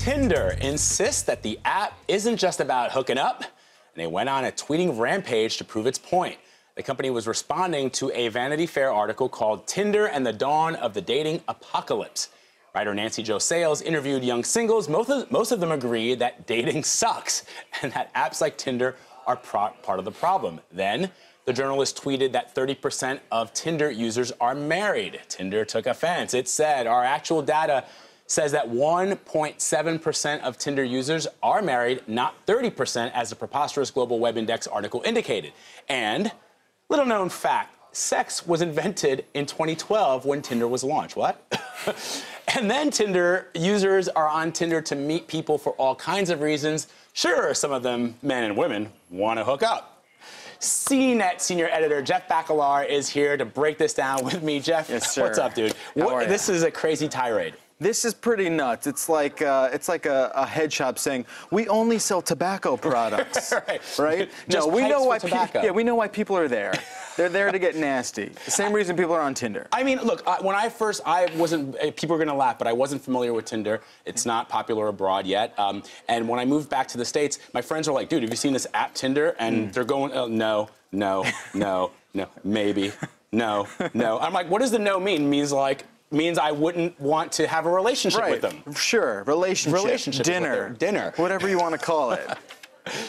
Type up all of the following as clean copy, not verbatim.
Tinder insists that the app isn't just about hooking up, and they went on a tweeting rampage to prove its point. The company was responding to a Vanity Fair article called Tinder and the Dawn of the Dating Apocalypse. Writer Nancy Jo Sales interviewed young singles. Most of them agree that dating sucks and that apps like Tinder are part of the problem. Then, the journalist tweeted that 30% of Tinder users are married. Tinder took offense. It said, our actual data says that 1.7% of Tinder users are married, not 30%, as the preposterous Global Web Index article indicated. And, little known fact, sex was invented in 2012 when Tinder was launched. What? And then Tinder users are on Tinder to meet people for all kinds of reasons. Sure, some of them, men and women, want to hook up. CNET senior editor Jeff Bakalar is here to break this down with me. Jeff, yes, sir. What's up, dude? This is a crazy tirade. This is pretty nuts. It's like a head shop saying, we only sell tobacco products, right? No, we know why. We know why people are there. They're there to get nasty. The same reason people are on Tinder. I mean, look, when I wasn't. People are gonna laugh, but I wasn't familiar with Tinder. It's not popular abroad yet. And when I moved back to the States, my friends were like, "Dude, have you seen this app Tinder?" And they're going, oh, "No, maybe, no." I'm like, "What does the no mean?" Means I wouldn't want to have a relationship with them. Sure, relationship, dinner, whatever you want to call it.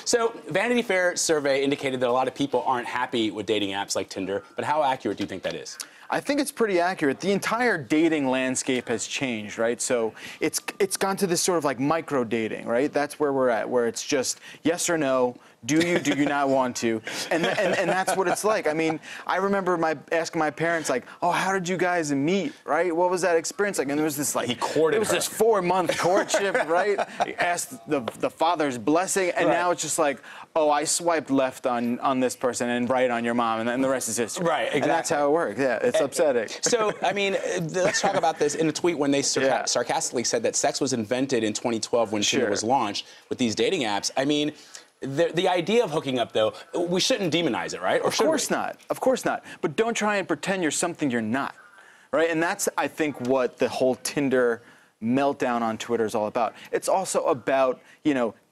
So, Vanity Fair survey indicated that a lot of people aren't happy with dating apps like Tinder, but how accurate do you think that is? I think it's pretty accurate. The entire dating landscape has changed, right? So it's gone to this sort of like micro dating, right? That's where we're at, where it's just yes or no. Do you not want to? And that's what it's like. I mean, I remember asking my parents, like, oh, how did you guys meet, right? What was that experience like? And there was this, like, he courted her. This 4-month courtship, right? He asked the father's blessing, and now it's just like, oh, I swiped left on this person and right on your mom, and then the rest is history. Right, exactly. And that's how it works. Yeah, it's upsetting. So, I mean, let's talk about this. In a tweet, when they sarcastically said that sex was invented in 2012 when Tinder was launched with these dating apps, I mean, the idea of hooking up, though, we shouldn't demonize it, right? Or of course not. Of course not. But don't try and pretend you're something you're not, right? And that's, I think, what the whole Tinder meltdown on Twitter is all about. It's also about,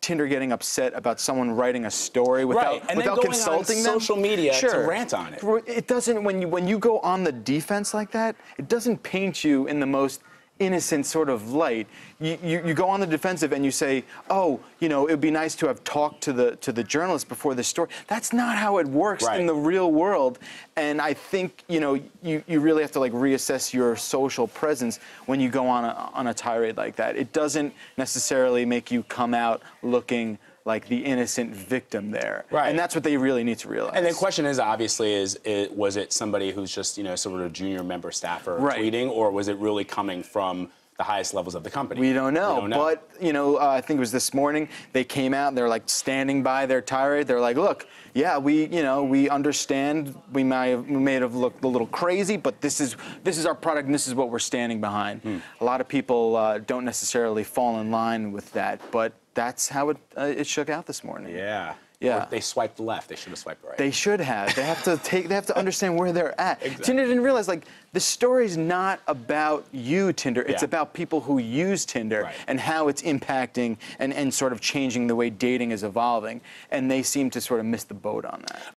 Tinder getting upset about someone writing a story without consulting them. Social media to rant on it. It doesn't, when you go on the defense like that, it doesn't paint you in the most innocent sort of light. You go on the defensive and you say, oh, it would be nice to have talked to the journalist before this story. That's not how it works in the real world. And I think, you really have to reassess your social presence when you go on a tirade like that. It doesn't necessarily make you come out looking like the innocent victim there. Right. And that's what they really need to realize. And the question is, obviously, was it somebody who's just, sort of junior member staffer tweeting, or was it really coming from the highest levels of the company? We don't know. But, I think it was this morning, they came out and they're standing by their tirade. They're like, look, yeah, we understand we may have looked a little crazy, but this is our product and this is what we're standing behind. A lot of people don't necessarily fall in line with that, but that's how it shook out this morning. Yeah. Yeah. Or they swiped left. They should have swiped right. They should have. They have to understand where they're at. Exactly. Tinder didn't realize, the story's not about you, Tinder. It's about people who use Tinder and how it's impacting and sort of changing the way dating is evolving. And they seem to sort of miss the boat on that.